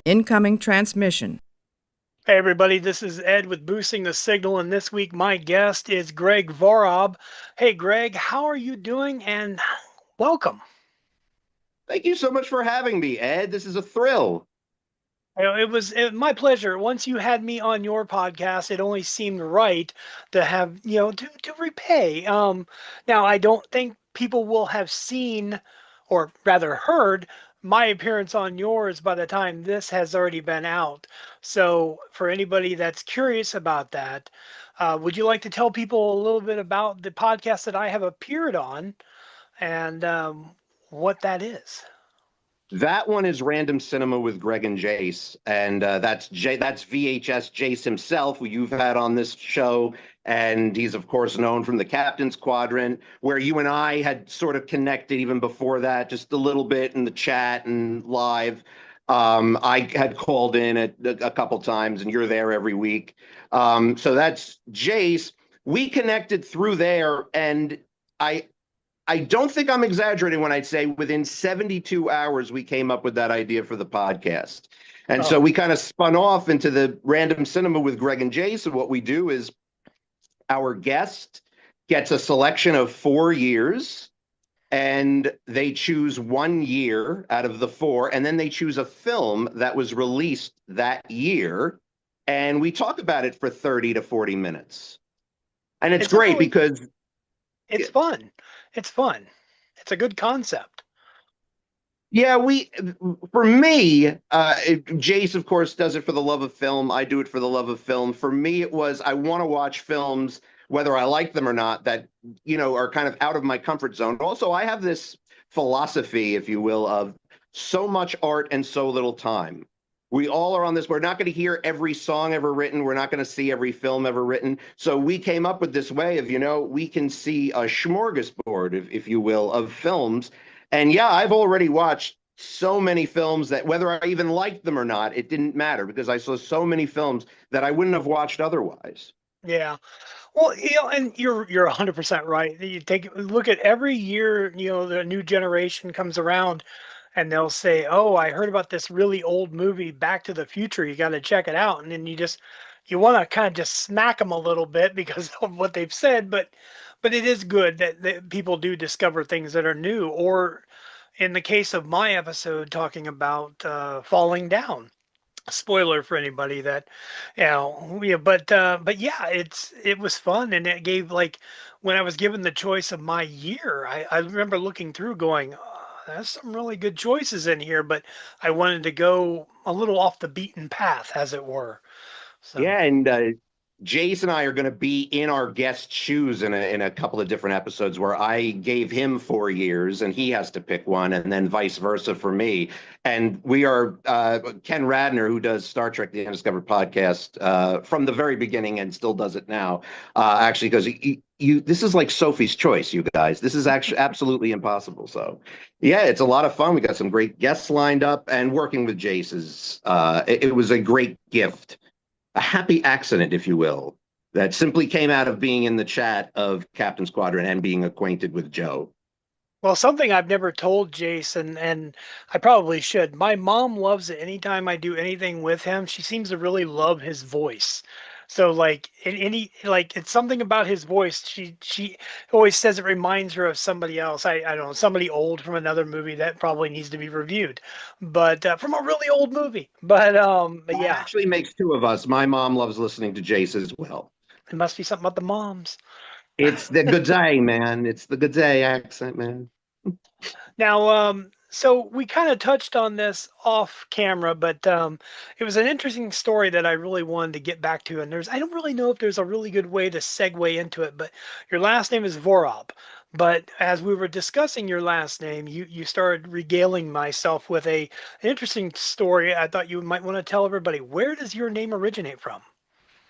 Incoming transmission. Hey everybody, this is Ed with Boosting the Signal, and this week my guest is Greg Vorob. Hey Greg, how are you doing? And welcome. Thank you so much for having me, Ed. This is a thrill. It was my pleasure. Once you had me on your podcast, it only seemed right to have, to repay. Now I don't think people will have seen, or rather heard, my appearance on yours by the time this has already been out. So for anybody that's curious about that, would you like to tell people a little bit about the podcast that I have appeared on and what that is? That one is Random Cinema with Greg and Jace, and that's VHS Jace himself, who you've had on this show, and he's of course known from the Captain's Quadrant, where you and I had sort of connected even before that, just a little bit in the chat and live. I had called in a couple times, and you're there every week. So that's Jace. We connected through there, and I I don't think I'm exaggerating when I say within 72 hours, we came up with that idea for the podcast. And so Oh, we kind of spun off into the random cinema with Greg and Jace. And what we do is our guest gets a selection of 4 years and they choose 1 year out of the four. And then they choose a film that was released that year. And we talk about it for 30 to 40 minutes. And it's it's a great really, because it's fun. It's fun. It's a good concept. yeah, for me, Jace, of course, does it for the love of film. I do it for the love of film. For me, it was I want to watch films, whether I like them or not, that, are kind of out of my comfort zone. Also, I have this philosophy, if you will, of so much art and so little time. We all are on this. We're not going to hear every song ever written. We're not going to see every film ever written. So we came up with this way of, we can see a smorgasbord, if you will, of films. And yeah, I've already watched so many films that whether I even liked them or not, it didn't matter because I saw so many films that I wouldn't have watched otherwise. Yeah. Well, and you're 100% right. You take a look at every year, the new generation comes around and they'll say, "Oh, I heard about this really old movie, Back to the Future. You got to check it out." And then you want to kind of just smack them a little bit because of what they've said, but it is good that people do discover things that are new. Or in the case of my episode talking about falling down, spoiler for anybody that yeah, but yeah, it was fun, and it gave, like, when I was given the choice of my year, I remember looking through going, oh, there's some really good choices in here, but I wanted to go a little off the beaten path, as it were. So Yeah, and Jace and I are going to be in our guest shoes in a couple of different episodes where I gave him 4 years and he has to pick one, and then vice versa for me. And we are Ken Radner, who does Star Trek: The Undiscovered podcast from the very beginning and still does it now. Actually, goes you. This is like Sophie's Choice, you guys. This is actually absolutely impossible. So, yeah, it's a lot of fun. We got some great guests lined up, and working with Jace is it was a great gift, a happy accident, if you will, that simply came out of being in the chat of Captain Squadron and being acquainted with Joe. well, something I've never told Jason, and I probably should. My mom loves it anytime I do anything with him. She seems to really love his voice. So, like, in any, like, it's something about his voice. She always says it reminds her of somebody else. I don't know, somebody old from another movie that probably needs to be reviewed, but from a really old movie. But That yeah, actually makes two of us. My mom loves listening to Jace as well. it must be something about the moms. It's the good day, man. It's the good day accent, man. Now, so we kind of touched on this off camera, but it was an interesting story that I really wanted to get back to. And I don't really know if there's a really good way to segue into it, but your last name is Vorob. But as we were discussing your last name, you started regaling myself with an interesting story. I thought you might want to tell everybody, where does your name originate from?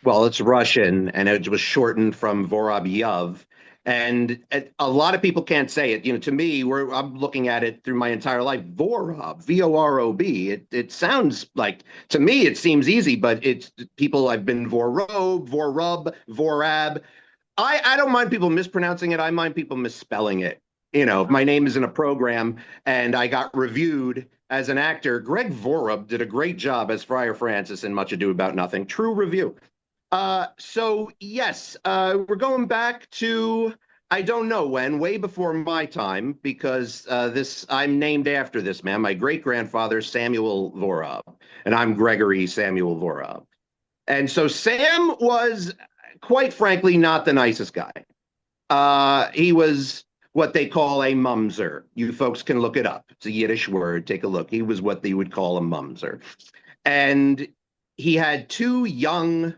Well, it's Russian and it was shortened from Vorobyov. And a lot of people can't say it. To me, I'm looking at it through my entire life. Vorob, Vorob. It sounds like, to me, it seems easy, but it's people. I've been Vorob, Vorub, Vorab. I don't mind people mispronouncing it. I mind people misspelling it. If my name is in a program and I got reviewed as an actor. Greg Vorob did a great job as Friar Francis in Much Ado About Nothing. True review. So yes, we're going back to I don't know when, way before my time, because this I'm named after this man, my great grandfather Samuel Vorob, and I'm Gregory Samuel Vorob. And so Sam was, quite frankly, not the nicest guy. He was what they call a mumser. You folks can look it up. It's a Yiddish word. Take a look. He was what they would call a mumser. And he had two young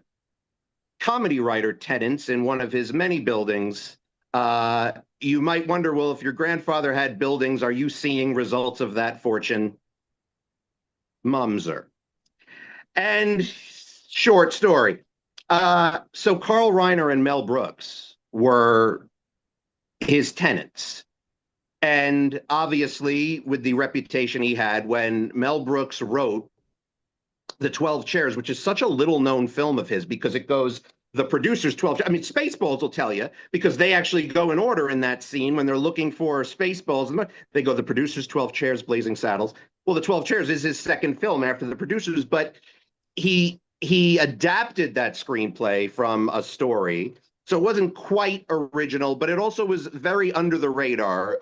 comedy writer tenants in one of his many buildings. You might wonder, well, if your grandfather had buildings, are you seeing results of that fortune? Mumser. And short story. So Carl Reiner and Mel Brooks were his tenants. And obviously, with the reputation he had, when Mel Brooks wrote The 12 Chairs, which is such a little known film of his because it goes the producers 12, I mean, Spaceballs will tell you because they actually go in order in that scene when they're looking for Spaceballs. They go the producers 12 Chairs, Blazing Saddles. Well, the 12 Chairs is his second film after the producers, but he adapted that screenplay from a story. So it wasn't quite original, but it also was very under the radar.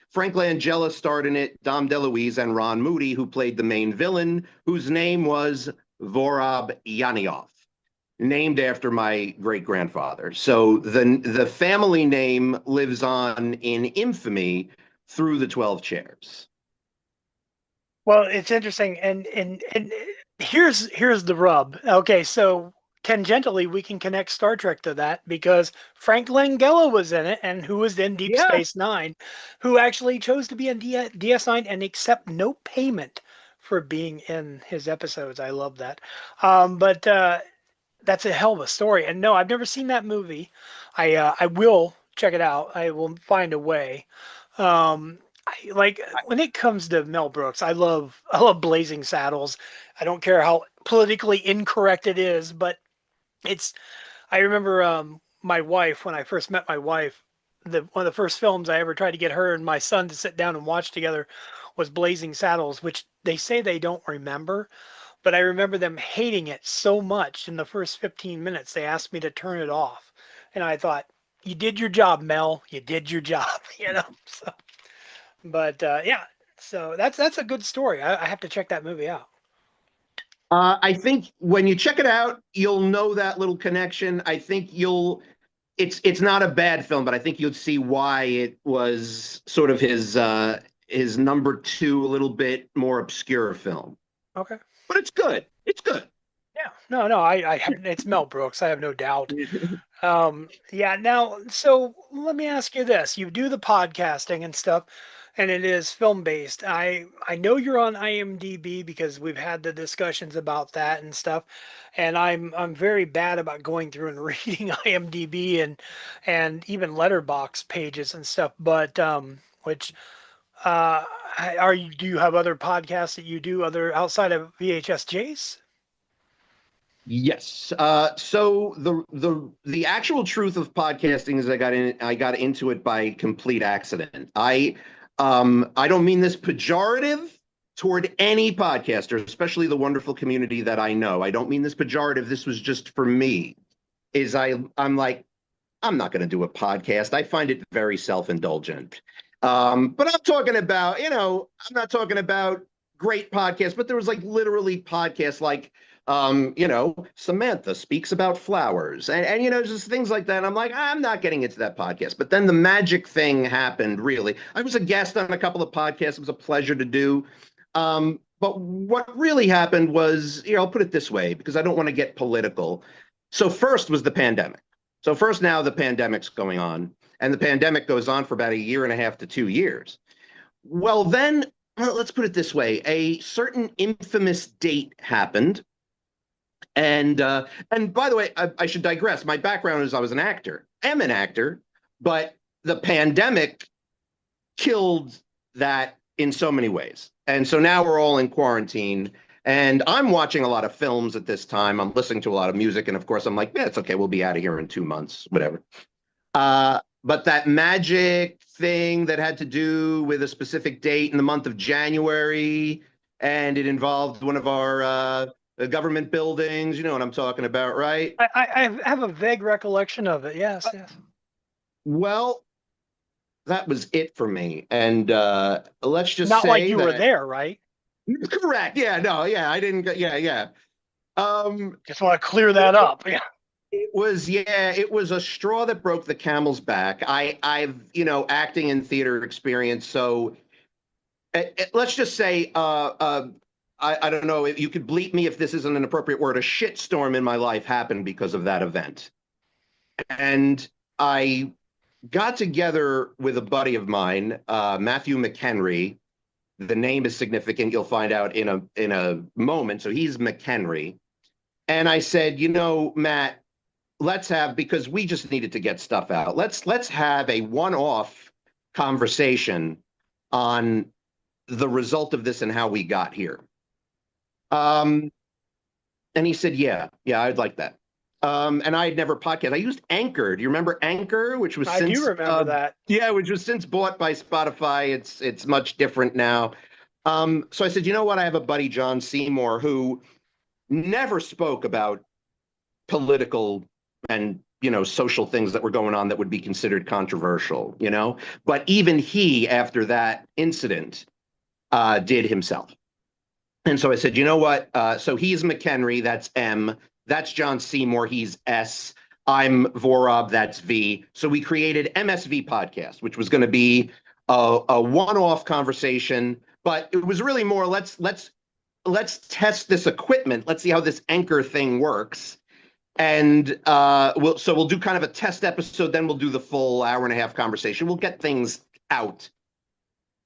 Frank Langella starred in it, Dom DeLuise and Ron Moody, who played the main villain, whose name was Vorab Yanioff, named after my great-grandfather. So the family name lives on in infamy through the 12 Chairs. Well, it's interesting, and here's the rub. Okay, so tangentially, we can connect Star Trek to that because Frank Langella was in it, and who was in Deep Yeah. Space Nine, who actually chose to be in DS9 and accept no payment for being in his episodes. I love that. But that's a hell of a story. And no, I've never seen that movie. I will check it out. I will find a way. Like when it comes to Mel Brooks, I love Blazing Saddles. I don't care how politically incorrect it is, but it's I remember my wife when I first met my wife, one of the first films I ever tried to get her and my son to sit down and watch together was Blazing Saddles, which they say they don't remember, but I remember them hating it so much in the first 15 minutes they asked me to turn it off. And I thought, you did your job, Mel. You did your job, you know. So but yeah, so that's a good story. I have to check that movie out. I think when you check it out, you'll know that little connection. I think you'll. It's not a bad film, but I think you'll see why it was sort of his number two, a little bit more obscure film. Okay. But it's good. It's good. Yeah. No, no, I have it's Mel Brooks. I have no doubt. Yeah. Now, so let me ask you this: you do the podcasting and stuff, and it is film based. I know you're on IMDb because we've had the discussions about that and stuff, and I'm very bad about going through and reading IMDb and even letterbox pages and stuff. But which are you? Do you have other podcasts that you do other outside of VHS Jace? Yes. So the actual truth of podcasting is I got into it by complete accident. I don't mean this pejorative toward any podcaster, especially the wonderful community that I know. I don't mean this pejorative. This was just for me. I'm like, I'm not going to do a podcast. I find it very self-indulgent. But I'm talking about, I'm not talking about great podcasts, but there was like literally podcasts like Samantha speaks about flowers and just things like that. And I'm like, I'm not getting into that podcast. But then the magic thing happened, really. I was a guest on a couple of podcasts. It was a pleasure to do. But what really happened was, I'll put it this way, because I don't want to get political. So first was the pandemic. So first now the pandemic's going on, and the pandemic goes on for about a year and a half to 2 years. Well, then, let's put it this way. A certain infamous date happened. And by the way, I should digress. My background is I was an actor. I am an actor, but the pandemic killed that in so many ways. And so now we're all in quarantine. And I'm watching a lot of films at this time. I'm listening to a lot of music. And of course, I'm like, yeah, it's okay. We'll be out of here in 2 months, whatever. but that magic thing that had to do with a specific date in the month of January, and it involved one of our government buildings. You know what I'm talking about, right? I have a vague recollection of it. Yes, yes. Well, that was it for me. And let's just Not like say you were that there, right? correct. Yeah, no, yeah, I didn't. Yeah, yeah. Um, Just want to clear that up. Yeah. it was, yeah, it was a straw that broke the camel's back. I've, acting and theater experience. So let's just say, I don't know if you could bleep me if this isn't an appropriate word. A shitstorm in my life happened because of that event. And I got together with a buddy of mine, Matthew McHenry. The name is significant. You'll find out in a moment. So he's McHenry. And I said, Matt, let's have, because we just needed to get stuff out. Let's have a one-off conversation on the result of this and how we got here. Um, and he said, yeah, I'd like that. And I had never podcast. I used Anchor. Do you remember Anchor, which was I do since remember that. yeah, which was since bought by Spotify. It's much different now. So I said, you know what? I have a buddy, John Seymour, who never spoke about political and social things that were going on that would be considered controversial. But even he, after that incident, did himself. And so I said, you know what? So he's McHenry, that's M. That's John Seymour, he's S. I'm Vorob, that's V. So we created MSV Podcast, which was going to be a one-off conversation, but it was really more let's test this equipment. Let's see how this Anchor thing works. And we'll do kind of a test episode, then we'll do the full hour and a half conversation. We'll get things out.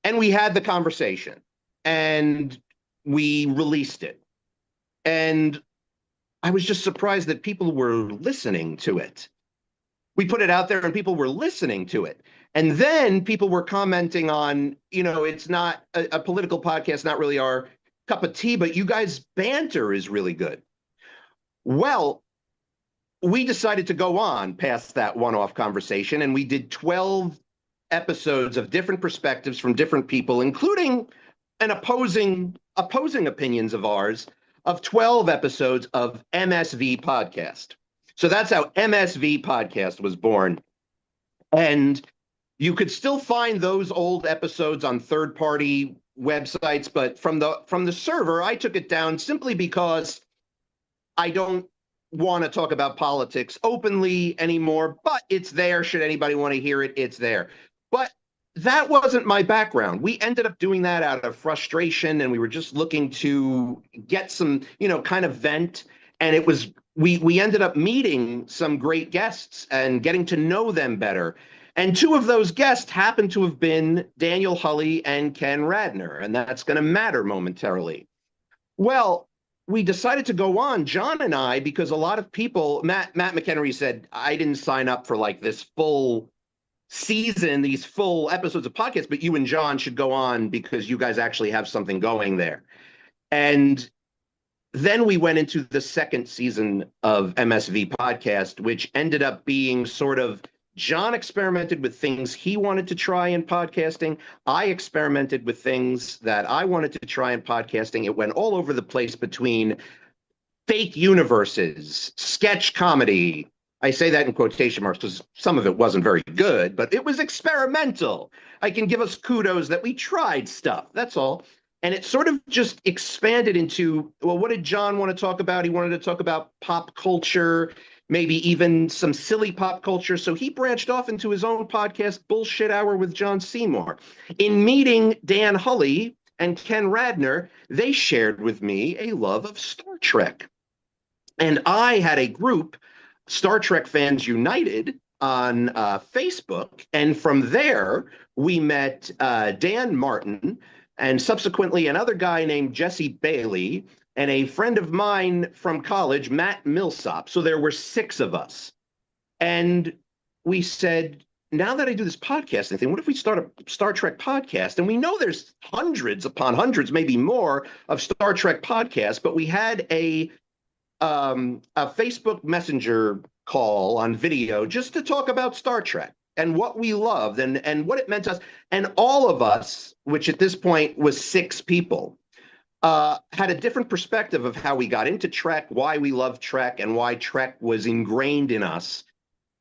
And we had the conversation and we released it. And I was just surprised that people were listening to it. We put it out there and people were listening to it. And then people were commenting on, it's not a political podcast, not really our cup of tea, but you guys' banter is really good. Well, we decided to go on past that one-off conversation, and we did 12 episodes of different perspectives from different people, including an opposing opinions of ours, of 12 episodes of MSV Podcast. So that's how MSV Podcast was born. And you could still find those old episodes on third-party websites, but from the server, I took it down simply because I don't want to talk about politics openly anymore, but it's there. Should anybody want to hear it, it's there. But that wasn't my background. We ended up doing that out of frustration, and we were just looking to get some, kind of vent. And it was, we ended up meeting some great guests and getting to know them better. And two of those guests happened to have been Daniel Hulley and Ken Radner, and that's going to matter momentarily. Well, we decided to go on, John and I, because a lot of people, Matt McHenry said, I didn't sign up for like this full season, these full episodes of podcasts, but you and John should go on because you guys actually have something going there. And then we went into the second season of MSV Podcast, which ended up being sort of, John experimented with things he wanted to try in podcasting. I experimented with things that I wanted to try in podcasting. It went all over the place between fake universes, sketch comedy. I say that in quotation marks because some of it wasn't very good, but it was experimental. I can give us kudos that we tried stuff. That's all. And it sort of just expanded into, well, what did John want to talk about? He wanted to talk about pop culture, maybe even some silly pop culture. So he branched off into his own podcast, Bullshit Hour with John Seymour. In meeting Dan Hulley and Ken Radner, they shared with me a love of Star Trek. And I had a group, Star Trek Fans United, on Facebook. And from there, we met Dan Martin and subsequently another guy named Jesse Bailey and a friend of mine from college, Matt Millsop. So there were 6 of us. And we said, now that I do this podcasting thing, what if we start a Star Trek podcast? And we know there's hundreds upon hundreds, maybe more, of Star Trek podcasts, but we had a Facebook Messenger call on video just to talk about Star Trek. and what we loved and what it meant to us. And all of us, which at this point was six people, had a different perspective of how we got into Trek, why we love Trek, and why Trek was ingrained in us.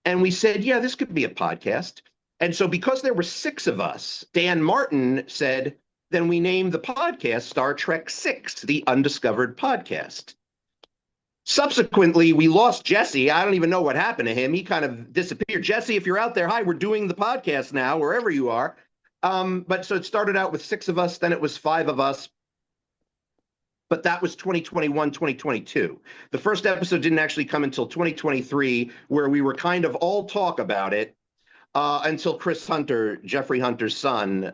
And we said, yeah, this could be a podcast. And so, because there were six of us, Dan Martin said, then we named the podcast Star Trek Six, the Undiscovered Podcast. Subsequently, we lost Jesse. I don't even know what happened to him. He kind of disappeared. Jesse, if you're out there, hi, we're doing the podcast now, wherever you are. But so it started out with six of us, then it was five of us. But that was 2021, 2022. The first episode didn't actually come until 2023, where we were kind of all talk about it until Chris Hunter, Jeffrey Hunter's son,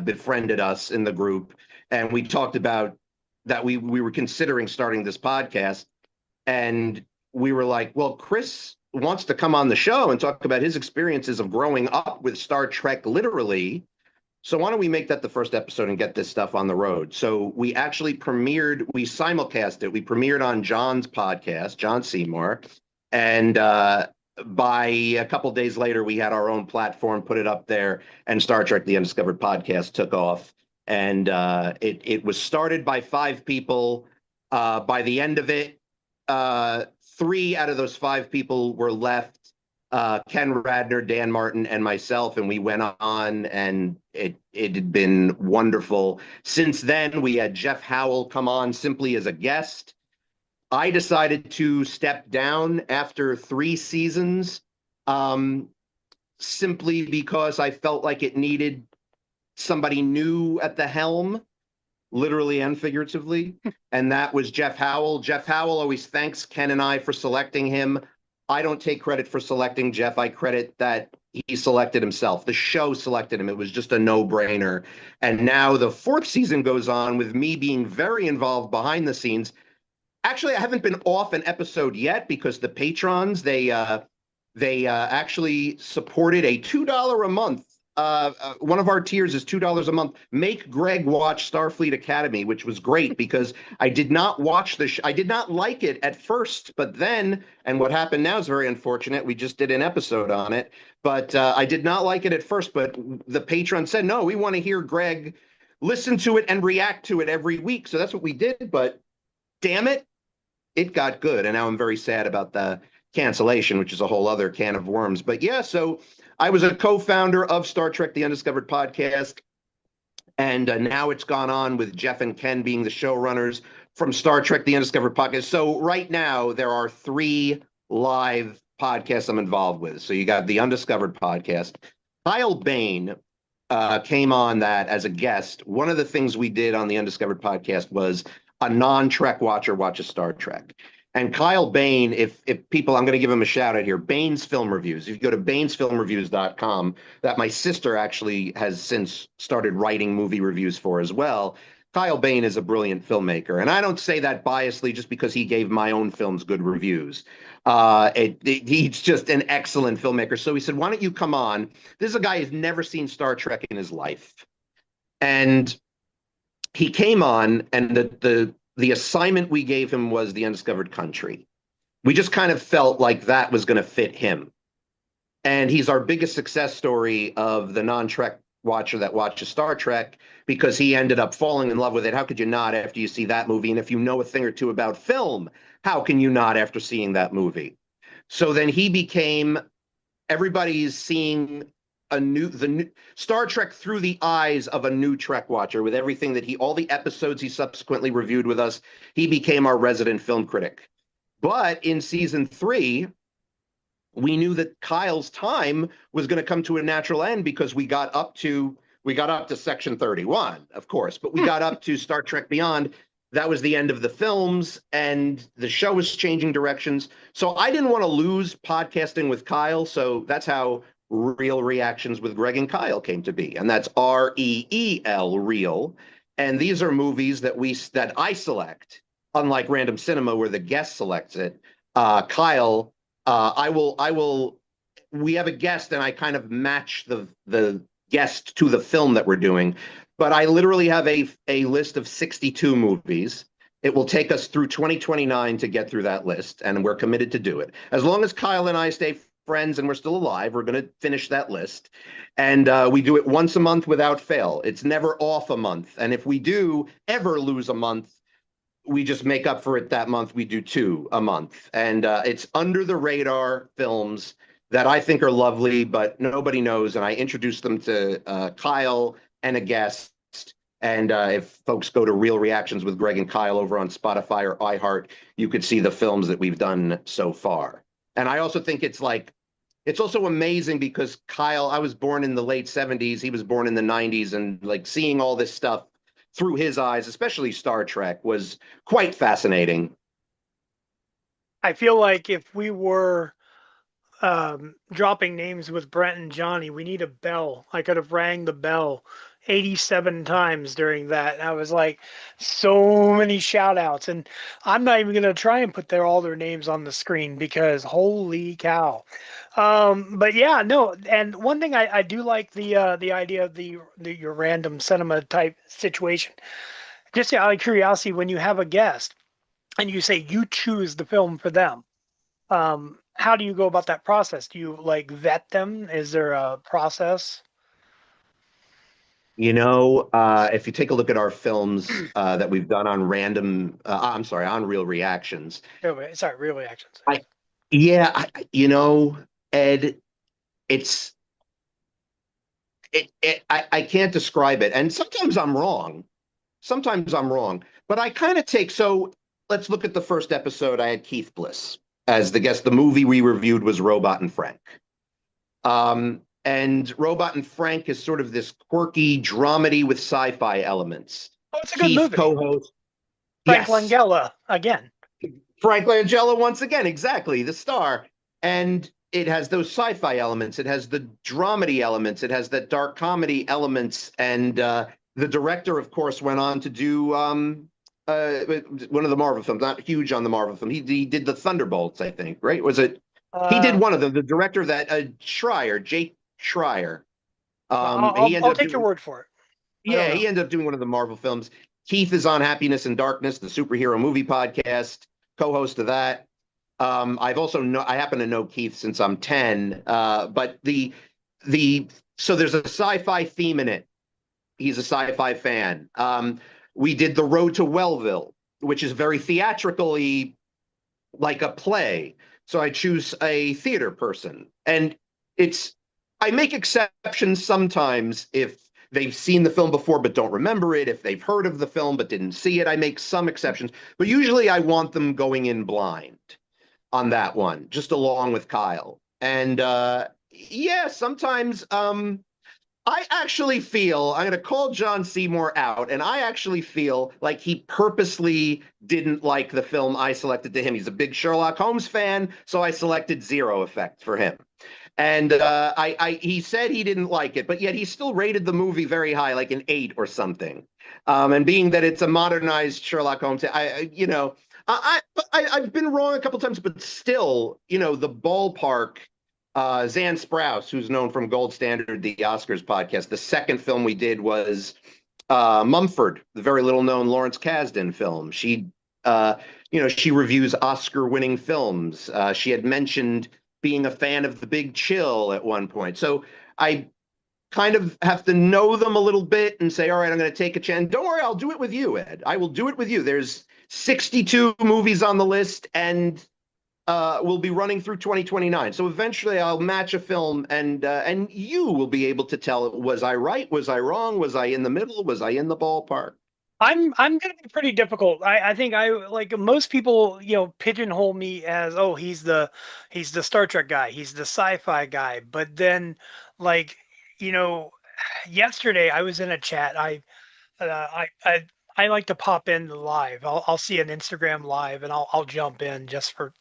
befriended us in the group. And we talked about that we were considering starting this podcast. And we were like, well, Chris wants to come on the show and talk about his experiences of growing up with Star Trek literally. So why don't we make that the first episode and get this stuff on the road? So we actually we simulcast it. We premiered on John's podcast, John Seymour. And by a couple days later, we had our own platform, put it up there, and Star Trek: The Undiscovered Podcast took off. And it was started by five people. By the end of it, three out of those five people were left. Ken Radner, Dan Martin, and myself, and we went on, and it had been wonderful. Since then, we had Jeff Howell come on simply as a guest. I decided to step down after 3 seasons, simply because I felt like it needed somebody new at the helm, literally and figuratively, and that was Jeff Howell. Jeff Howell always thanks Ken and I for selecting him. I don't take credit for selecting Jeff. I credit that he selected himself. The show selected him. It was just a no-brainer. And now the 4th season goes on with me being very involved behind the scenes. Actually, I haven't been off an episode yet because the patrons, they actually supported a $2 a month. One of our tiers is $2 a month. Make Greg watch Starfleet Academy, which was great because I did not watch I did not like it at first, but then, and what happened now is very unfortunate. We just did an episode on it, but I did not like it at first. But the patron said, no, we want to hear Greg listen to it and react to it every week. So that's what we did. But damn it, it got good. And now I'm very sad about the cancellation, which is a whole other can of worms. But yeah, so I was a co-founder of Star Trek: The Undiscovered Podcast, and now it's gone on with Jeff and Ken being the showrunners from Star Trek: The Undiscovered Podcast. So right now there are 3 live podcasts I'm involved with. So you got the Undiscovered Podcast. Kyle Bain came on that as a guest. One of the things we did on the Undiscovered Podcast was a non-Trek watcher watches Star Trek. And Kyle Bain, if people, I'm going to give him a shout out here, Bain's Film Reviews. If you go to bainsfilmreviews.com, that my sister actually has since started writing movie reviews for as well. Kyle Bain is a brilliant filmmaker. And I don't say that biasly just because he gave my own films good reviews. He's just an excellent filmmaker. So he said, why don't you come on? This is a guy who's never seen Star Trek in his life. And he came on, and the assignment we gave him was The Undiscovered Country. We just kind of felt like that was going to fit him. And he's our biggest success story of the non-Trek watcher that watches Star Trek because he ended up falling in love with it. How could you not after you see that movie? And if you know a thing or two about film, how can you not after seeing that movie? So then he became, everybody's seeing the new Star Trek through the eyes of a new Trek watcher with everything that all the episodes he subsequently reviewed with us. He became our resident film critic. But in season 3, we knew that Kyle's time was going to come to a natural end because we got up to section 31, of course, but we got up to Star Trek Beyond. That was the end of the films, and the show was changing directions. So I didn't want to lose podcasting with Kyle, so that's how Real Reactions with Greg and Kyle came to be, and that's REEL, Real. And these are movies that I select, unlike Random Cinema where the guest selects it. Kyle, we have a guest, and I kind of match the guest to the film that we're doing. But I literally have a list of 62 movies. It will take us through 2029 to get through that list, and we're committed to do it. As long as Kyle and I stay friends and we're still alive, we're going to finish that list. And we do it once a month without fail. It's never off a month. And if we do ever lose a month, we just make up for it that month. We do two a month. And it's under the radar films that I think are lovely, but nobody knows. And I introduced them to Kyle and a guest. And if folks go to Real Reactions with Greg and Kyle over on Spotify or iHeart, you could see the films that we've done so far. And I also think it's also amazing because Kyle, I was born in the late 70s, he was born in the 90s, and like seeing all this stuff through his eyes, especially Star Trek, was quite fascinating. I feel like if we were dropping names with Brent and Johnny, we need a bell. I could have rang the bell 87 times during that. I was like, so many shout outs. And I'm not even going to try and put all their names on the screen because holy cow. But yeah, no. And one thing I do like the idea of your random cinema type situation. Just out of curiosity, when you have a guest and you say you choose the film for them, how do you go about that process? Do you like vet them? Is there a process? If you take a look at our films that we've done on I'm sorry, on Real Reactions, Oh, wait, sorry, real reactions. I, yeah, Ed, it's, I can't describe it. And sometimes I'm wrong. Sometimes I'm wrong, but I kind of so let's look at the first episode. I had Keith Bliss as the guest. The movie we reviewed was Robot and Frank. And Robot and Frank is sort of this quirky dramedy with sci-fi elements. Oh, it's a good Keith movie. co-host. Frank Yes, Langella again. Frank Langella once again, exactly, the star. And it has those sci-fi elements. It has the dramedy elements. It has that dark comedy elements. And the director, of course, went on to do one of the Marvel films. Not huge on the Marvel film. He did the Thunderbolts, I think. Right? Was it? He did Uh, one of them. The director of that Schreier, Jake Schreier. I'll He ended I'll up take your doing. word for it. I don't Yeah, know. he ended up doing one of the Marvel films. Keith is on Happiness and Darkness, the superhero movie podcast, co-host of that. I happen to know Keith since I'm 10. But the so there's a sci-fi theme in it. He's a sci-fi fan. We did The Road to Wellville, which is very theatrically like a play. So I choose a theater person. And it's I make exceptions sometimes if they've seen the film before but don't remember it, if they've heard of the film but didn't see it, I make some exceptions. But usually I want them going in blind on that one, just along with Kyle. And yeah, sometimes I actually feel I'm going to call John Seymour out, and I actually feel like he purposely didn't like the film I selected to him. He's a big Sherlock Holmes fan, so I selected Zero Effect for him. And he said he didn't like it, but yet he still rated the movie very high, like an 8 or something. And being that it's a modernized Sherlock Holmes, I've been wrong a couple times, but still, the ballpark. Zan Sprouse, who's known from Gold Standard, the Oscars podcast. The second film we did was Mumford, the very little known Lawrence Kasdan film. She reviews Oscar-winning films. She had mentioned being a fan of The Big Chill at one point. So I kind of have to know them a little bit and say, all right, I'm going to take a chance. Don't worry, I'll do it with you, Ed. I will do it with you. There's 62 movies on the list, and will be running through 2029. So eventually I'll match a film, and you will be able to tell, was I right? Was I wrong? Was I in the middle? Was I in the ballpark? I'm gonna be pretty difficult. I think I like most people, pigeonhole me as, oh, he's the Star Trek guy, he's the sci-fi guy. But then, like, you know, yesterday I was in a chat. I like to pop in live. I'll see an Instagram live and I'll jump in just for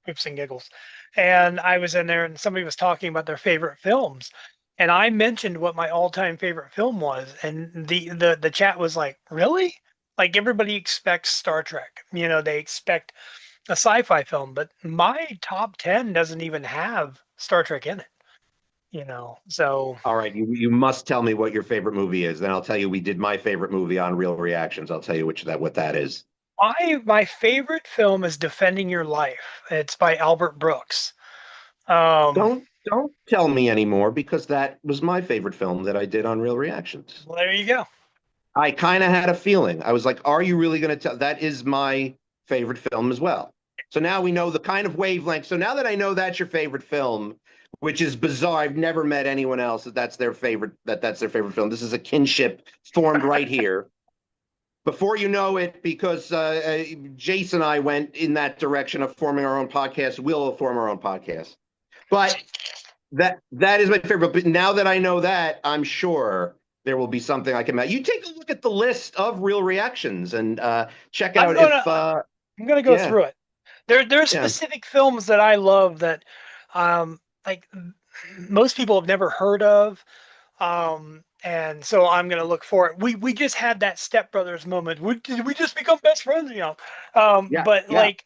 poops and giggles. And I was in there and somebody was talking about their favorite films. And I mentioned what my all-time favorite film was, and the chat was like, "Really?" Like everybody expects Star Trek. They expect a sci-fi film, but my top 10 doesn't even have Star Trek in it. So All right, you must tell me what your favorite movie is. Then I'll tell you we did my favorite movie on Real Reactions. I'll tell you what that is. my favorite film is Defending Your Life. It's by Albert Brooks. Um, Don't tell me anymore because that was my favorite film that I did on Real Reactions. well, there you go. I kind of had a feeling. I was like, are you really going to tell? That is my favorite film as well. So now we know the kind of wavelength. So now that I know that's your favorite film, which is bizarre, I've never met anyone else that's their favorite, that's their favorite film. This is a kinship formed right here. Before you know it, because Jace and I went in that direction of forming our own podcast, we'll form our own podcast. But that is my favorite. But now that I know that, I'm sure there will be something I can match. You take a look at the list of real reactions and check I'm out gonna if I'm gonna go yeah, through it. There are yeah. specific films that I love that like most people have never heard of. And so I'm gonna look for it. We just had that Step Brothers moment. Did we just become best friends? Yeah, But yeah. like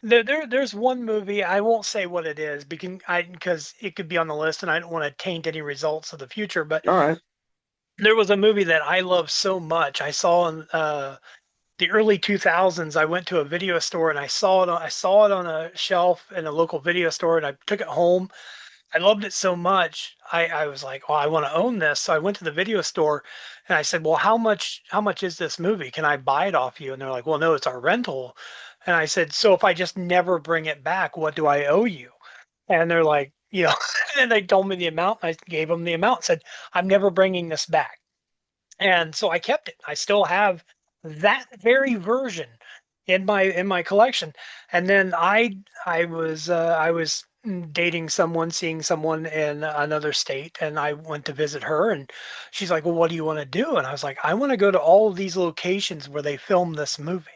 there's one movie, I won't say what it is because it could be on the list and I don't want to taint any results of the future. But All right. there was a movie that I love so much. I saw in the early 2000s. I went to a video store and I saw it on a shelf in a local video store and I took it home. I loved it so much. I was like, well, I want to own this. So I went to the video store and I said, well, how much is this movie? Can I buy it off you? And they're like, well, no, it's our rental. And I said, so if I just never bring it back, what do I owe you? And they're like, and they told me the amount. I gave them the amount, said, I'm never bringing this back. And so I kept it. I still have that very version in my collection. And then I was dating someone, seeing someone in another state, and I went to visit her, and she's like, "Well, what do you want to do?" And I was like, "I want to go to all of these locations where they filmed this movie."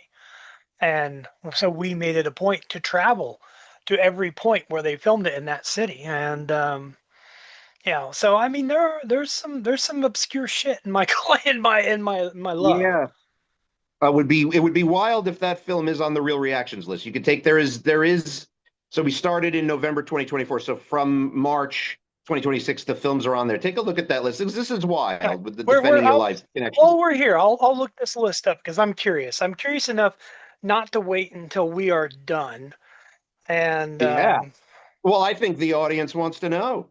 And so we made it a point to travel to every point where they filmed it in that city. And so I mean, there's some obscure shit in my in my love. Yeah. It would be wild if that film is on the real reactions list. You could take there is so we started in November 2024. So from March 2026, the films are on there. Take a look at that list. This is Yeah, wild with the we're defending your I'll, life connection. while we're here, I'll look this list up because I'm curious. I'm curious enough not to wait until we are done. And Yeah. Well, I think the audience wants to know.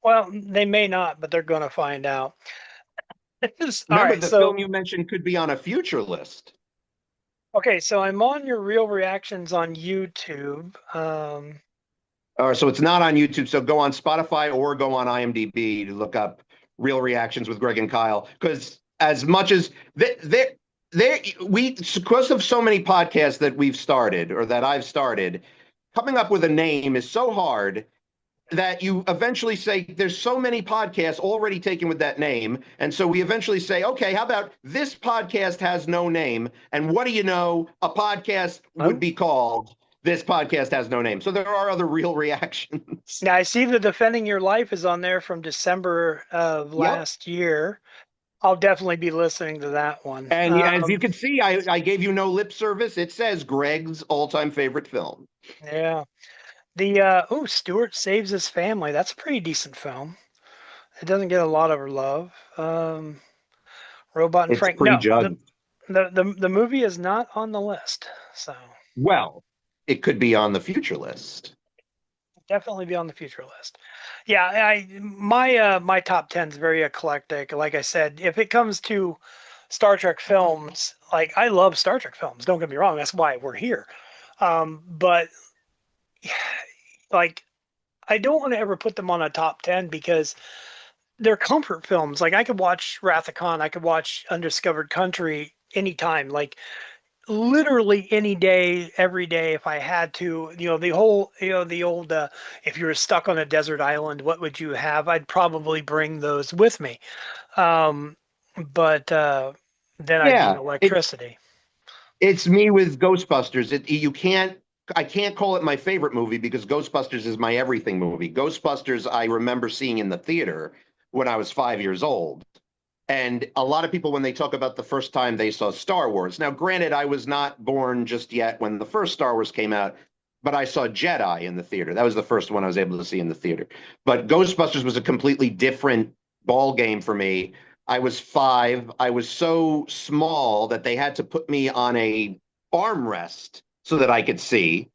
well, they may not, but they're going to find out. All Remember, right, the film so you mentioned could be on a future list. okay, so I'm on your real reactions on YouTube. So it's not on YouTube. So go on Spotify or go on IMDb to look up Real Reactions with Greg and Kyle. Because as much as because of so many podcasts that we've started or that I've started, coming up with a name is so hard that you eventually say there's so many podcasts already taken with that name. And so we eventually say, okay, how about this podcast has no name? And what do you know? A podcast would Oh, be called This Podcast Has No Name. So there are other real reactions. now I see the Defending Your Life is on there from December of Yep. last year. I'll definitely be listening to that one. And as you can see, I gave you no lip service. It says Greg's all-time favorite film. Yeah. The Stuart Saves His Family. That's a pretty decent film. It doesn't get a lot of love. Robot and It's Frank. No, the prejudged. the the, the movie is not on the list. So Well, it could be on the future list. definitely be on the future list. Yeah, my top 10 is very eclectic. Like I said, if it comes to Star Trek films, like I love Star Trek films. Don't get me wrong, that's why we're here. But like I don't want to ever put them on a top 10 because they're comfort films. Like I could watch Wrath of Khan, I could watch Undiscovered Country anytime. Like literally any day, every day, if I had to. The whole, the old, if you were stuck on a desert island, what would you have? I'd probably bring those with me. Um, but then I'd need Yeah, electricity. it's me with Ghostbusters. I can't call it my favorite movie because Ghostbusters is my everything movie. Ghostbusters, I remember seeing in the theater when I was 5 years old. And a lot of people, when they talk about the first time they saw Star Wars, now, granted, I was not born just yet when the first Star Wars came out, but I saw Jedi in the theater. That was the first one I was able to see in the theater. But Ghostbusters was a completely different ball game for me. I was 5. I was so small that they had to put me on a armrest so that I could see.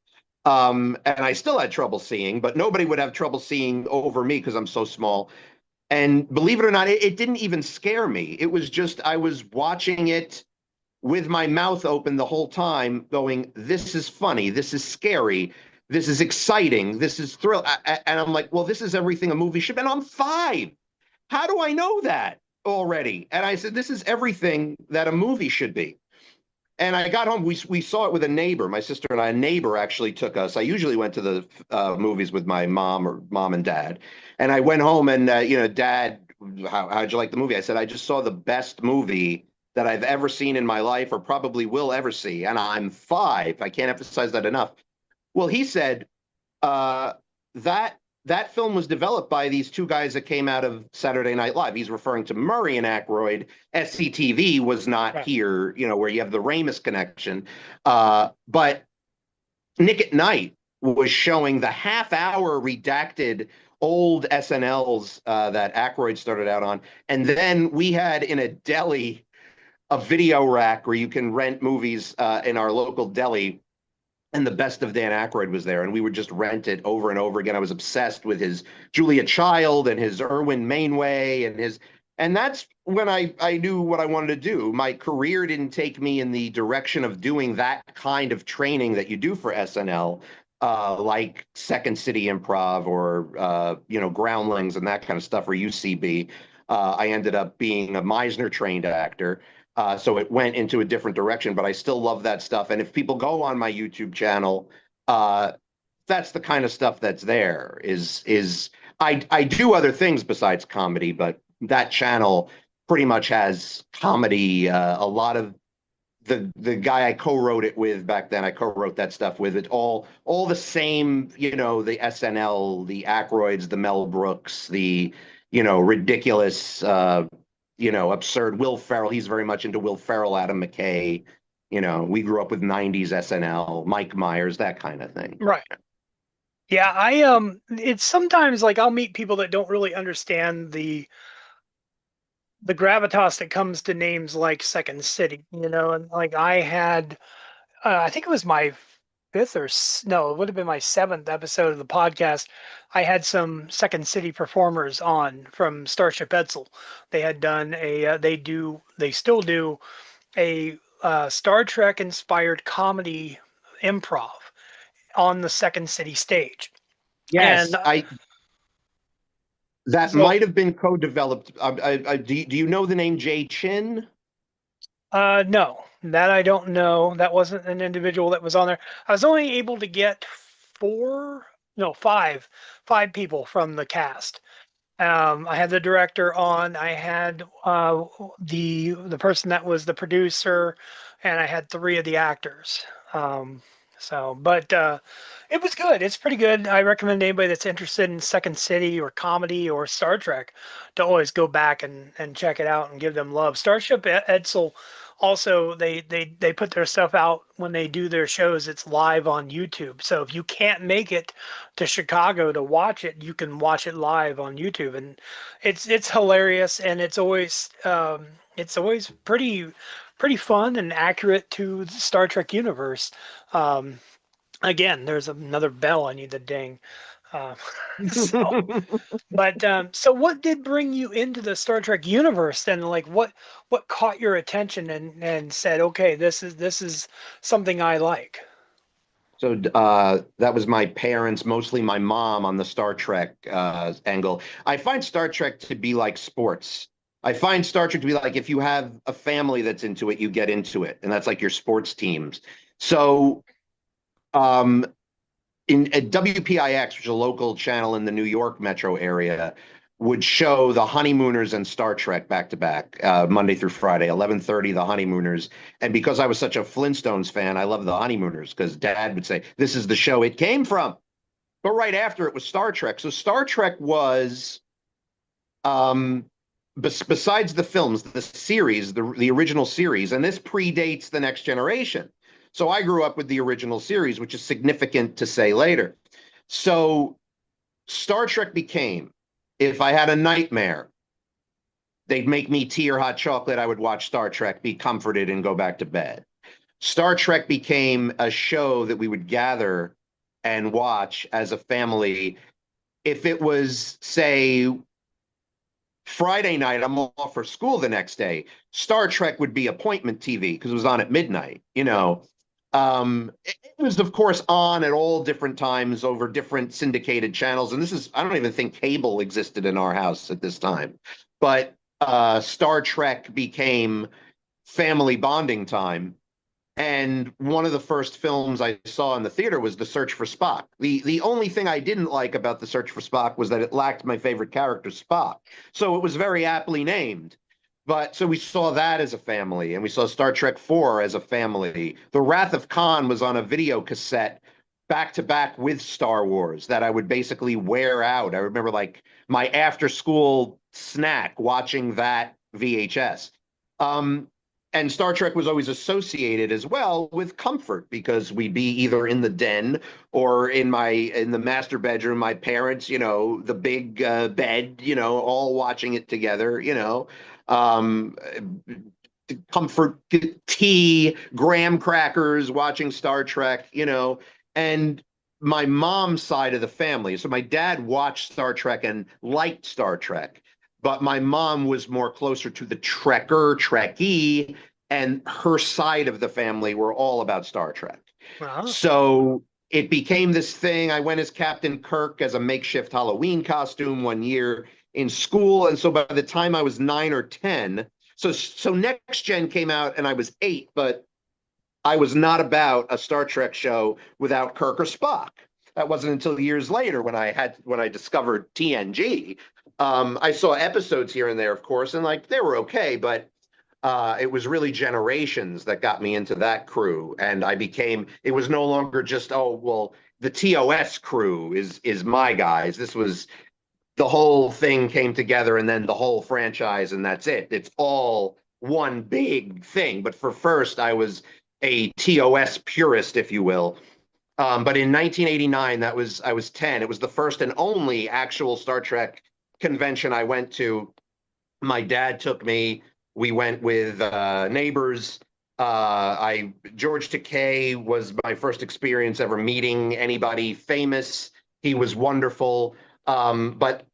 And I still had trouble seeing, but nobody would have trouble seeing over me because I'm so small. And believe it or not, it didn't even scare me. It was just I was watching it with my mouth open the whole time, going, "This is funny. This is scary. This is exciting. This is thrill." And I'm like, "Well, this is everything a movie should." And I'm 5. How do I know that already? And I said, "This is everything that a movie should be." And I got home. We saw it with a neighbor. My sister and I. A neighbor actually took us. I usually went to the movies with my mom or mom and dad. And I went home and Dad, how'd you like the movie? I said I just saw the best movie that I've ever seen in my life, or probably will ever see. And I'm 5. I can't emphasize that enough. Well, he said uh, that that film was developed by these two guys that came out of Saturday Night Live. He's referring to Murray and Aykroyd. SCTV was not Right. here, where you have the Ramis connection. But Nick at Night was showing the half-hour redacted old SNLs that Aykroyd started out on, and then we had in a deli a video rack where you can rent movies in our local deli, and the best of Dan Aykroyd was there, and we would just rent it over and over again. I was obsessed with his Julia Child and his Erwin Mainway and that's when I knew what I wanted to do. My career didn't take me in the direction of doing that kind of training that you do for SNL, like Second City Improv or Groundlings and that kind of stuff, or UCB. I ended up being a Meisner trained actor. So it went into a different direction, but I still love that stuff. And if people go on my YouTube channel, uh, that's the kind of stuff that's there. I do other things besides comedy, but that channel pretty much has comedy. A lot of the guy I co-wrote it with back then, I co-wrote that stuff with it. All the same, the SNL, the Aykroyds, the Mel Brooks, the ridiculous, absurd Will Ferrell. He's very much into Will Ferrell, Adam McKay. We grew up with '90s SNL, Mike Myers, that kind of thing. Right. Yeah, it's sometimes like I'll meet people that don't really understand the gravitas that comes to names like Second City, and like I had I think it was my fifth or no, it would have been my seventh episode of the podcast. I had some Second City performers on from Starship Edsel. They had done they still do a Star Trek inspired comedy improv on the Second City stage. And Yes, I that so might have been co-developed. Do you know the name Jay Chin? No, that I don't know. That wasn't an individual that was on there. I was only able to get four, no, five people from the cast. I had the director on. I had the person that was the producer, and I had three of the actors. But it was good. It's pretty good. I recommend anybody that's interested in Second City or comedy or Star Trek to always go back and check it out and give them love. Starship Edsel also they put their stuff out when they do their shows. It's live on YouTube. So if you can't make it to Chicago to watch it, you can watch it live on YouTube, and it's hilarious, and it's always pretty fun and accurate to the Star Trek universe. Um, Again, there's another bell I need to ding. Uh, so, so what did bring you into the Star Trek universe then? Like what caught your attention and said, okay, this is something I like. So that was my parents, mostly my mom, on the Star Trek angle. I find Star Trek to be like sports. I find Star Trek to be like if you have a family that's into it, you get into it, and that's like your sports teams. So um, in at WPIX, which is a local channel in the New York metro area, would show the Honeymooners and Star Trek back to back, Monday through Friday, 11:30, the Honeymooners. And because I was such a Flintstones fan, I love the Honeymooners because Dad would say, "This is the show it came from." But right after it was Star Trek. So Star Trek was, um, besides the films, the series, the original series, and this predates the Next Generation. So I grew up with the original series, which is significant to say later. So Star Trek became, if I had a nightmare, they'd make me tea or hot chocolate. I would watch Star Trek, be comforted, and go back to bed. Star Trek became a show that we would gather and watch as a family. If it was, say, Friday night, I'm off for school the next day. Star Trek would be appointment TV because it was on at midnight, you know. It was, of course, on at all different times over different syndicated channels. And this is, I don't even think cable existed in our house at this time. But Star Trek became family bonding time. And one of the first films I saw in the theater was The Search for Spock. The only thing I didn't like about The Search for Spock was that it lacked my favorite character, Spock. So it was very aptly named. But so we saw that as a family, and we saw Star Trek 4 as a family. The Wrath of Khan was on a video cassette back to back with Star Wars that I would basically wear out. I remember like my after school snack watching that VHS. Um, and Star Trek was always associated as well with comfort because we'd be either in the den or in the master bedroom, my parents, you know, the big bed, you know, all watching it together, you know. Um, Comfort tea, graham crackers, watching Star Trek, you know, and my mom's side of the family. So my dad watched Star Trek and liked Star Trek, but my mom was more closer to the Trekker, Trekkie, and her side of the family were all about Star Trek. Wow. So it became this thing. I went as Captain Kirk as a makeshift Halloween costume one year in school. And so by the time I was 9 or 10, so Next Gen came out and I was 8, but I was not about a Star Trek show without Kirk or Spock. That wasn't until years later when I discovered TNG. I saw episodes here and there, of course, and like they were okay, but it was really Generations that got me into that crew, and it was no longer just, oh well, the TOS crew is my guys. This was the whole thing came together, and then the whole franchise, and that's it. It's all one big thing. But for first, I was a TOS purist, if you will. But in 1989, I was 10. It was the first and only actual Star Trek convention I went to. My dad took me. We went with neighbors. George Takei was my first experience ever meeting anybody famous. He was wonderful. But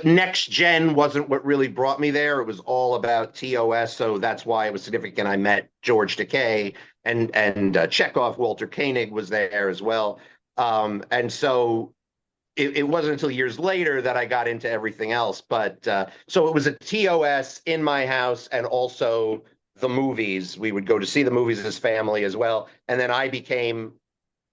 Next Gen wasn't what really brought me there. It was all about TOS, so that's why it was significant. I met George Takei and Chekhov. Walter Koenig was there as well, and so it wasn't until years later that I got into everything else. But so it was a TOS in my house, and also the movies. We would go to see the movies as family as well, and then I became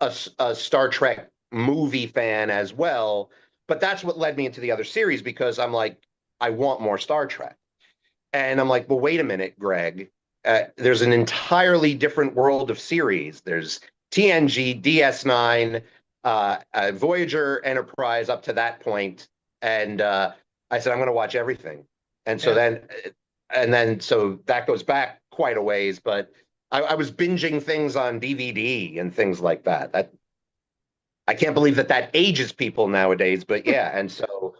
a Star Trek movie fan as well. But that's what led me into the other series because I'm like, I want more Star Trek. And I'm like, well, wait a minute, Greg. There's an entirely different world of series. There's TNG, DS9, Voyager, Enterprise up to that point. And I said, I'm going to watch everything. And so Yeah. so that goes back quite a ways. But I was binging things on DVD and things like that. I can't believe that ages people nowadays, but yeah. And so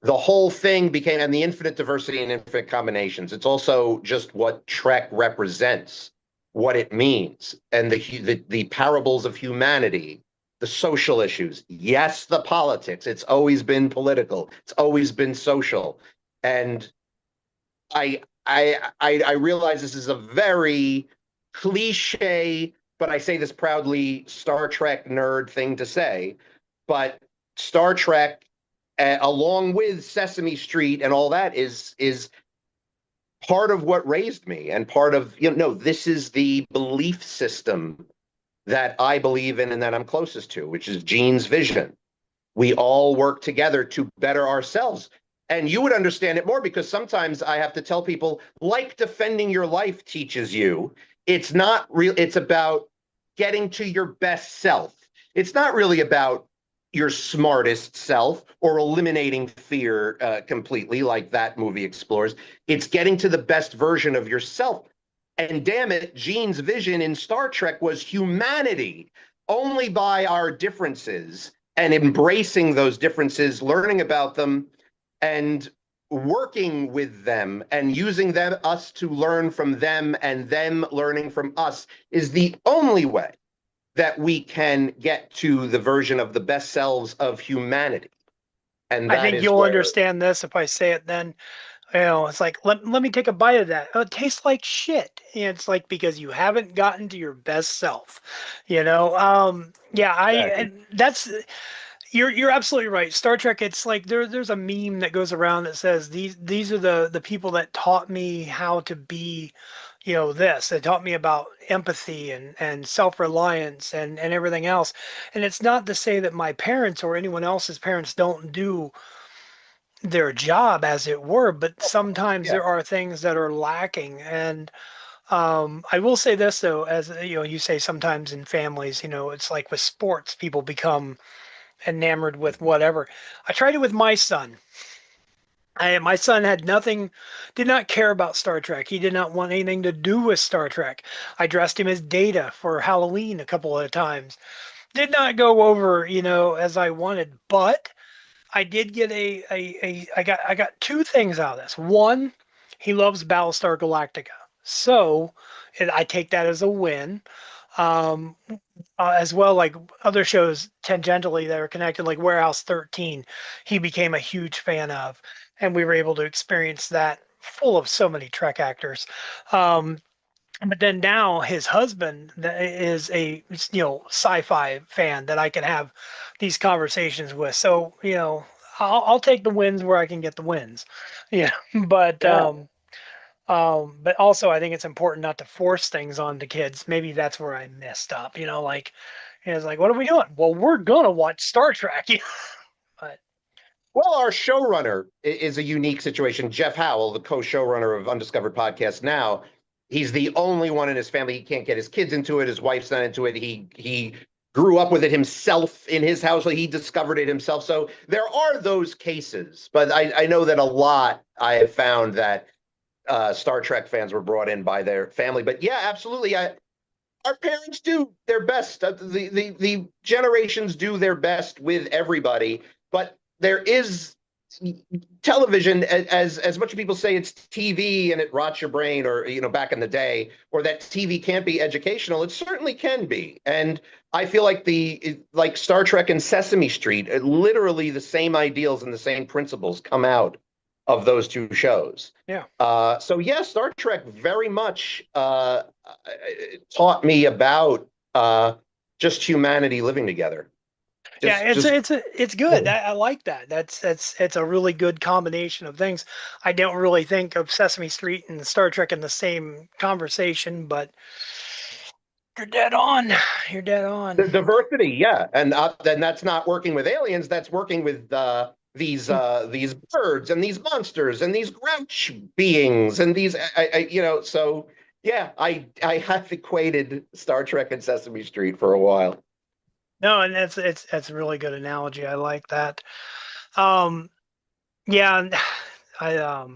the whole thing became, and the infinite diversity and infinite combinations. It's also just what Trek represents, what it means, and the parables of humanity, the social issues. Yes, the politics. It's always been political. It's always been social. And I realize this is a very cliche, but I say this proudly, Star Trek nerd thing to say. But Star Trek, along with Sesame Street and all that, is part of what raised me and part of, you know, no, this is the belief system that I believe in and that I'm closest to, which is Gene's vision. We all work together to better ourselves. And you would understand it more because sometimes I have to tell people, like defending your life teaches you, it's not real. It's about getting to your best self. It's not really about your smartest self or eliminating fear completely, like that movie explores. It's getting to the best version of yourself. And damn it, Gene's vision in Star Trek was humanity. Only by our differences and embracing those differences, learning about them, and working with them and using us to learn from them and them learning from us is the only way that we can get to the version of the best selves of humanity. And I that think is you'll where, understand this if I say it then. It's like let me take a bite of that. Oh, it tastes like shit. And it's like because you haven't gotten to your best self. Yeah, I exactly. and that's you're absolutely right. Star Trek, it's like there's a meme that goes around that says these are the people that taught me how to be, this. They taught me about empathy and self-reliance and everything else. And it's not to say that my parents or anyone else's parents don't do their job as it were, but sometimes Yeah. there are things that are lacking. And I will say this though, as you say sometimes in families, it's like with sports, people become enamored with whatever. I tried it with my son. My son had nothing, did not care about Star Trek. He did not want anything to do with Star Trek. I dressed him as Data for Halloween a couple of times. Did not go over, as I wanted, but I did get I got two things out of this. One, he loves Battlestar Galactica, so I take that as a win. Um, as well, like other shows tangentially that are connected, like Warehouse 13, he became a huge fan of, and we were able to experience that full of so many Trek actors. Um, but then now his husband is a sci-fi fan that I can have these conversations with. So I'll take the wins where I can get the wins. Yeah, but Yeah. but also I think it's important not to force things on the kids. Maybe that's where I messed up. Like it's like, what are we doing? Well, we're gonna watch Star Trek. But Well, our showrunner is a unique situation. Jeff Howell, the co-showrunner of Undiscovered Podcast Now, he's the only one in his family. He can't get his kids into it. His wife's not into it. He grew up with it himself in his household. He discovered it himself. So there are those cases, but I know that a lot I have found that Star Trek fans were brought in by their family. But yeah, absolutely. Our parents do their best. The generations do their best with everybody, but there is television, as much as people say it's TV and it rots your brain, or back in the day, or that TV can't be educational. It certainly can be. And I feel like like Star Trek and Sesame Street, literally the same ideals and the same principles come out of those two shows. yeah. So yeah, Star Trek very much taught me about just humanity living together. Yeah, Just it's good. I like that. That's it's a really good combination of things. I don't really think of Sesame Street and Star Trek in the same conversation, but you're dead on. You're dead on. the diversity, yeah, and then that's not working with aliens. That's working with these birds and these monsters and these grouch beings and these, So yeah, I have equated Star Trek and Sesame Street for a while. No, and that's a really good analogy. I like that. Um, yeah, and I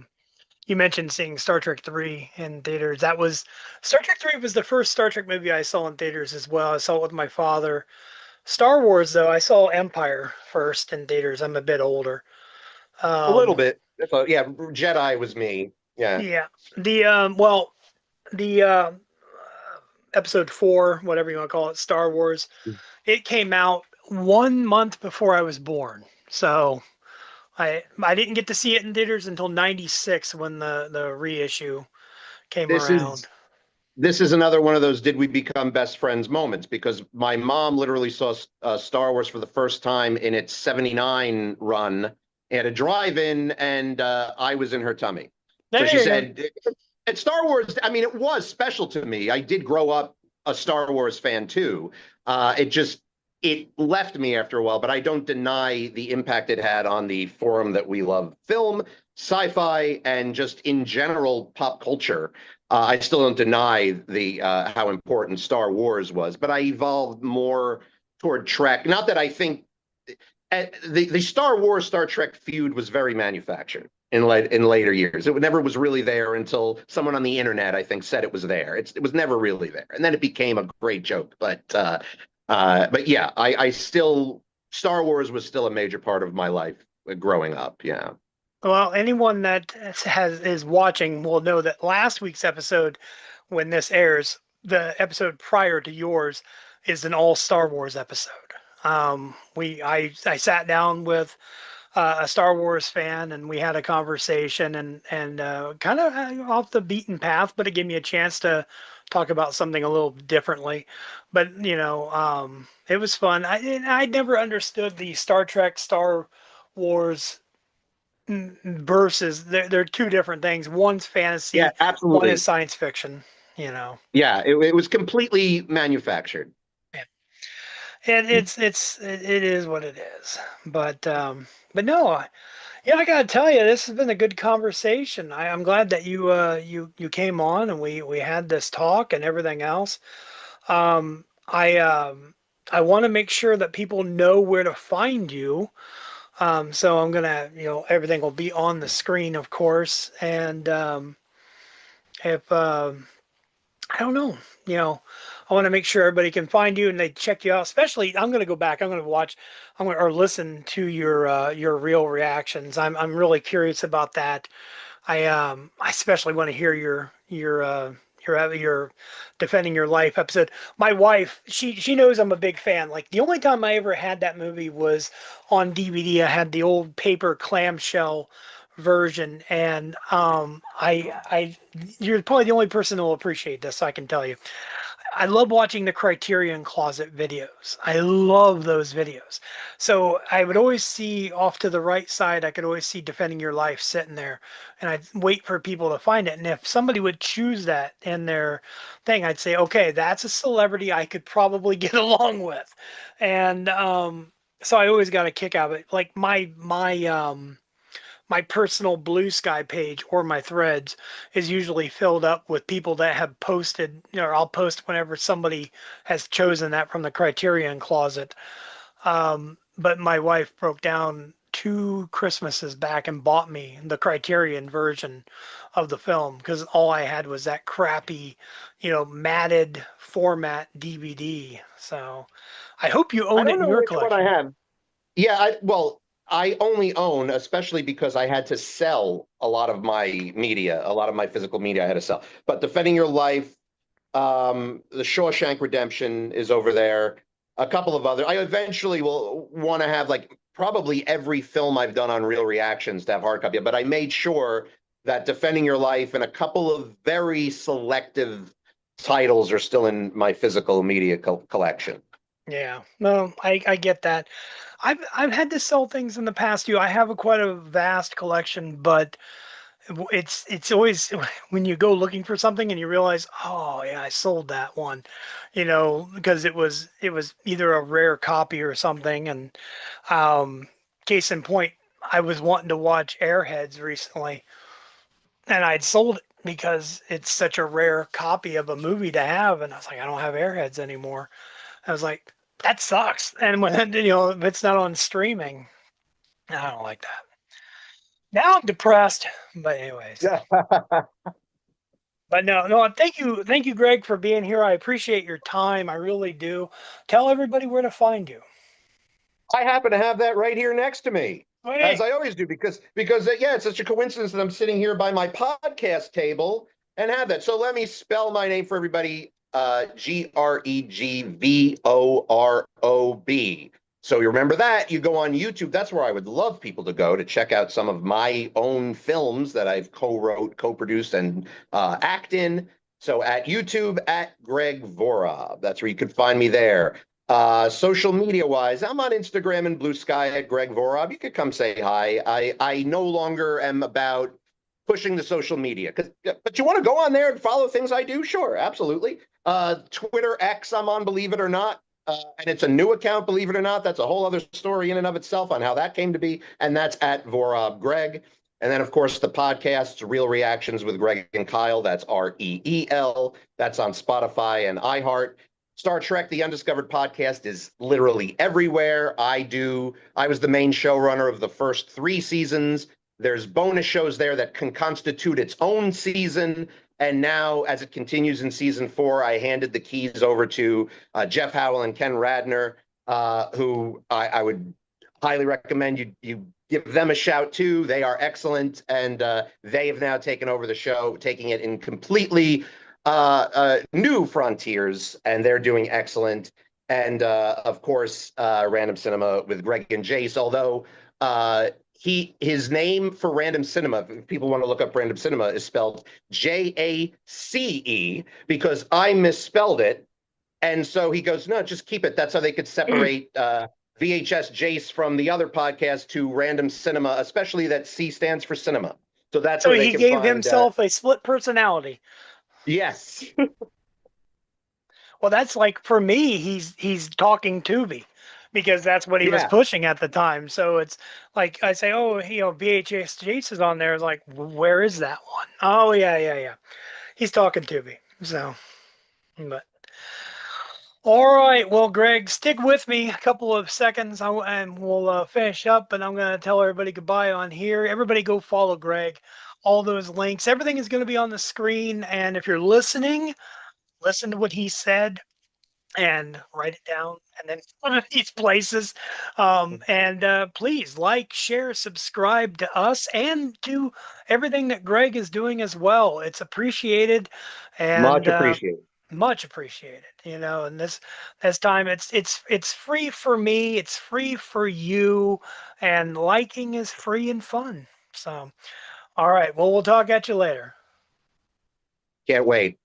you mentioned seeing Star Trek 3 in theaters. That was Star Trek 3 was the first Star Trek movie I saw in theaters as well. I saw it with my father. Star Wars though, I saw Empire first in theaters. I'm a bit older. A little Um, bit. Yeah, Jedi was me. Yeah. yeah. The well, the episode 4, whatever you want to call it, Star Wars, it came out 1 month before I was born. So I didn't get to see it in theaters until '96 when the reissue came This around. is this is another one of those did we become best friends moments, because my mom literally saw Star Wars for the first time in its 79 run at a drive-in, and I was in her tummy. So There she you go. said, and Star Wars, I mean, it was special to me. I did grow up a Star Wars fan too. It left me after a while, but I don't deny the impact it had on the forum that we love: film, sci-fi, and just in general pop culture. I still don't deny the how important Star Wars was, but I evolved more toward Trek. Not that I think the Star Wars Star Trek feud was very manufactured in later years. It never was really there until someone on the internet, I think, said it was there. It was never really there, and then it became a great joke. But yeah, I still Star Wars was still a major part of my life growing up. Yeah. Well, anyone that is watching will know that last week's episode, when this airs, the episode prior to yours is an all Star Wars episode. I sat down with a Star Wars fan, and we had a conversation, and kind of off the beaten path, but it gave me a chance to talk about something a little differently. But it was fun. I never understood the Star Trek, Star Wars versus. They're two different things. One's Yeah, fantasy, one is absolutely. science fiction. You know. Yeah, it was completely manufactured. Yeah. And it is what it is. But no, yeah, I gotta tell you, this has been a good conversation. I'm glad that you came on and we had this talk and everything else. I want to make sure that people know where to find you. So I'm gonna, everything will be on the screen, of course. And if I don't know. You know, I want to make sure everybody can find you and they check you out. Especially, I'm going to go back. I'm going to watch. Or listen to your real reactions. I'm really curious about that. I especially want to hear your defending your life episode. My wife, she knows I'm a big fan. Like the only time I ever had that movie was on DVD. I had the old paper clamshell version, and I you're probably the only person who will appreciate this. I can tell you. I love watching the Criterion Closet videos. I love those videos. So I would always see off to the right side, I could always see Defending Your Life sitting there. And I'd wait for people to find it. And if somebody would choose that in their thing, I'd say, okay, that's a celebrity I could probably get along with. And so I always got a kick out of it. Like my personal Blue Sky page or my threads is usually filled up with people that have posted, or I'll post whenever somebody has chosen that from the Criterion Closet. But my wife broke down 2 Christmases back and bought me the Criterion version of the film because all I had was that crappy, matted format DVD. So I hope you I own it don't in know your which one I collection. have. Yeah, well, I only own, especially because I had to sell a lot of my media, a lot of my physical media I had to sell. But Defending Your Life, the Shawshank Redemption is over there. A couple of other. I eventually will want to have like probably every film I've done on Real Reactions to have hard copy. But I made sure that Defending Your Life and a couple of very selective titles are still in my physical media collection. Yeah, no, I get that. I've had to sell things in the past too. I have quite a vast collection, but it's always when you go looking for something and you realize, oh yeah, I sold that one, because it was either a rare copy or something. And case in point, I was wanting to watch Airheads recently, and I'd sold it because it's such a rare copy of a movie to have, and I was like, I don't have Airheads anymore. I was like, that sucks. And when if it's not on streaming, I don't like that. Now I'm depressed. But anyways. Yeah. But no, no, thank you, Greg, for being here. I appreciate your time. I really do. Tell everybody where to find you. I happen to have that right here next to me, as Sweet. I always do, because yeah, it's such a coincidence that I'm sitting here by my podcast table and have that. So let me spell my name for everybody. Gregvorob. So you remember that. You go on YouTube. That's where I would love people to go to check out some of my own films that I've co-wrote, co-produced, and act in. So at YouTube at Greg Vorob. That's where you could find me there. Social media wise, I'm on Instagram and Blue Sky at Greg Vorob. You could come say hi. I no longer am about pushing the social media, but you want to go on there and follow things I do? Sure, absolutely. Twitter X, I'm on, believe it or not. And it's a new account, believe it or not. That's a whole other story in and of itself on how that came to be. And that's at Vorob Greg. And then, of course, the podcasts, Real Reactions with Greg and Kyle. That's REEL. That's on Spotify and iHeart. Star Trek: The Undiscovered podcast is literally everywhere. I was the main showrunner of the first 3 seasons. There's bonus shows there that can constitute its own season. And now, as it continues in season 4, I handed the keys over to Jeff Howell and Ken Radner, who I would highly recommend you give them a shout too. They are excellent, and they have now taken over the show, taking it in completely New Frontiers, and they're doing excellent. And of course, Random Cinema with Greg and Jace. Although his name for Random Cinema, if people want to look up Random Cinema, is spelled Jace because I misspelled it, and so he goes, no, just keep it. That's how they could separate VHS Jace from the other podcast to Random Cinema, especially that C stands for cinema. So that's So where they he can gave find. himself a split personality. Yes. Well, that's like for me, he's talking to me because that's what he was Yeah. pushing at the time. So it's like I say, oh, VHS Jace is on there. It's like, where is that one? Oh, yeah, yeah, yeah. He's talking to me. So, but all right. Well, Greg, stick with me a couple of seconds and we'll finish up. And I'm going to tell everybody goodbye on here. Everybody go follow Greg. All those links, everything is going to be on the screen. And if you're listening, listen to what he said and write it down and then put it in these places. And please like, share, subscribe to us and to everything that Greg is doing as well. It's appreciated and Much appreciated. much appreciated. And this time it's free for me, it's free for you, and liking is free and fun. So, all right. Well, we'll talk at you later. Can't wait.